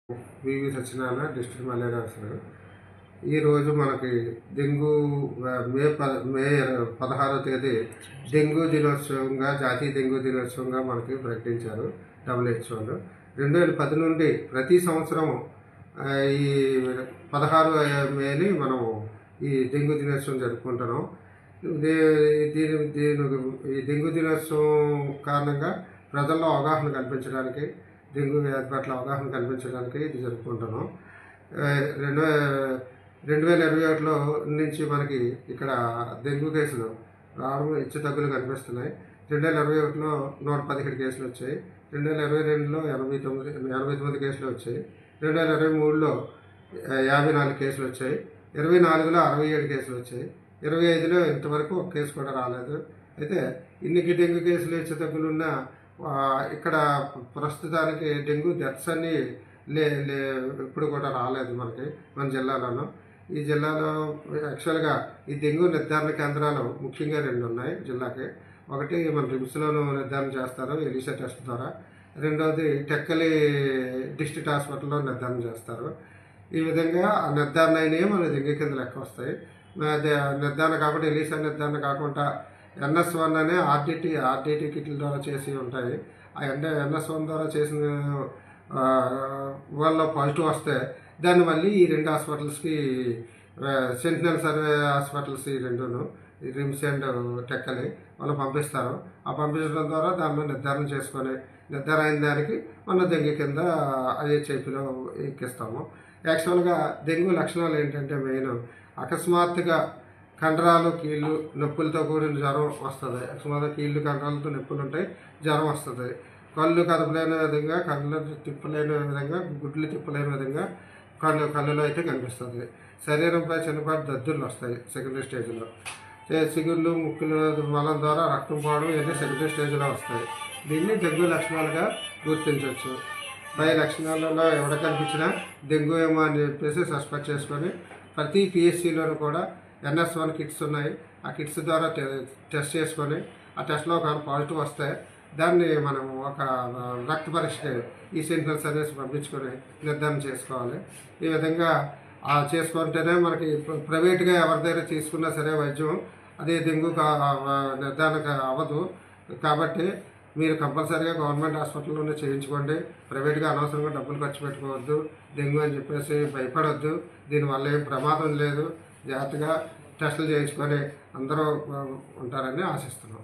వివి Satyanarayana district malaria officer. ఈరోజు మనకి dengue మే 16వ తేదీ డెంగ్యూ దినోత్సవంగా, జాతీయ డెంగ్యూ దినోత్సవంగా మనకి ప్రకటించారు WHO. 2010 నుండి ప్రతి సంవత్సరం ఈ 16 మేని మనం ఈ డెంగ్యూ దినోత్సవం జరుపుకుంటున్నాం. ఈ డెంగ్యూ దినోత్సవం కారణంగా ప్రజల్లో అవగాహన కల్పించడానికి, డెంగ్యూ వ్యాధి పట్ల అవగాహన కల్పించడానికి ఇది జరుపుకుంటున్నాం. 2021లో నుంచి మనకి ఇక్కడ డెంగ్యూ కేసులు రావడం హెచ్చుతగ్గులు కనిపిస్తున్నాయి. 2021లో 117 కేసులు వచ్చాయి. 2022లో 89 కేసులు వచ్చాయి. 2023లో 54 కేసులు వచ్చాయి. 24లో 67 కేసులు వచ్చాయి. 25లో ఇంతవరకు ఒక కేసు కూడా రాలేదు. అయితే ఇన్ని డెంగ్యూ కేసులు హెచ్చుతగ్గులున్న ఇక్కడ ప్రస్తుతానికి డెంగ్యూ డెత్స్ అన్నీ ఇప్పుడు కూడా రాలేదు మన జిల్లాలోనూ. ఈ జిల్లాలో యాక్చువల్గా ఈ డెంగ్యూ నిర్ధారణ కేంద్రాలు ముఖ్యంగా 2 ఉన్నాయి జిల్లాకి. ఒకటి మన రిమ్స్లోనూ నిర్ధారణ చేస్తారు ఎలిసా టెస్ట్ ద్వారా. రెండవది టెక్కలి డిస్ట్రిక్ట్ హాస్పిటల్లో నిర్ధారణ చేస్తారు. ఈ విధంగా నిర్ధారణ అయినవి మన డెంగ్యూ కింద లెక్క వస్తాయి. నిర్ధారణ కాకుండా ఎలిసా నిర్ధారణ కాకుండా NS1 అనే ఆర్డిటి కిట్ల ద్వారా చేసి ఉంటాయి. ఆ NS1 ద్వారా చేసిన వాళ్ళ పాజిటివ్ వస్తే దాన్ని మళ్ళీ ఈ 2 హాస్పిటల్స్కి, సెంటినల్ సర్వే హాస్పిటల్స్ ఈ 2ను, రిమ్స్ అండ్ టెక్కలి వాళ్ళు పంపిస్తారు. ఆ పంపించడం ద్వారా దానిలో నిర్ధారణ చేసుకొని నిర్ధారణ అయిన దానికి మన డెంగ్యూ కింద IHIPలో ఎక్కిస్తాము. యాక్చువల్గా డెంగ్యూ లక్షణాలు ఏంటంటే మెయిన్ అకస్మాత్తుగా కండరాలు, కీళ్ళు నొప్పులతో కూడిన జ్వరం వస్తుంది. అకస్మాత్తుగా కీళ్ళు కండరాలతో నొప్పులు ఉంటాయి, జ్వరం వస్తుంది. కళ్ళు కదపలేని విధంగా, కళ్ళు తిప్పలేని విధంగా, గుడ్లు తిప్పలేని విధంగా కళ్ళులో అయితే కనిపిస్తుంది. శరీరంపై చిన్నపాటి దద్దుర్లు వస్తాయి సెకండరీ స్టేజ్లో. సిగుళ్ళు, ముక్కులు మలం ద్వారా రక్తం పోవడం ఇవన్నీ సెకండరీ స్టేజ్లో వస్తాయి. దీన్ని డెంగ్యూ లక్షణాలుగా గుర్తించవచ్చు. పై లక్షణాలలో ఎవడ కనిపించినా డెంగ్యూ ఏమో అని చెప్పేసి సస్పెక్ట్ చేసుకొని ప్రతి PSCలోనూ కూడా NS1 కిట్స్ ఉన్నాయి. ఆ కిట్స్ ద్వారా టెస్ట్ చేసుకొని ఆ టెస్ట్లో ఒక పాజిటివ్ వస్తే దాన్ని మనం ఒక రక్త పరీక్షకి ఈ సెంటినల్ సర్వీస్ పంపించుకొని నిర్ధారణ చేసుకోవాలి. ఈ విధంగా చేసుకుంటేనే మనకి ప్రైవేట్గా ఎవరి దగ్గర తీసుకున్నా సరే వైద్యం అది డెంగ్యూ నిర్ధారణ అవ్వదు. కాబట్టి మీరు కంపల్సరీగా గవర్నమెంట్ హాస్పిటల్లోనే చేయించుకోండి. ప్రైవేట్గా అనవసరంగా డబ్బులు ఖర్చు పెట్టుకోవద్దు. డెంగ్యూ అని చెప్పేసి భయపడవద్దు. దీనివల్ల ఏం ప్రమాదం లేదు. జాగ్రత్తగా టెస్టులు చేయించుకొని అందరూ ఉంటారని ఆశిస్తున్నాం.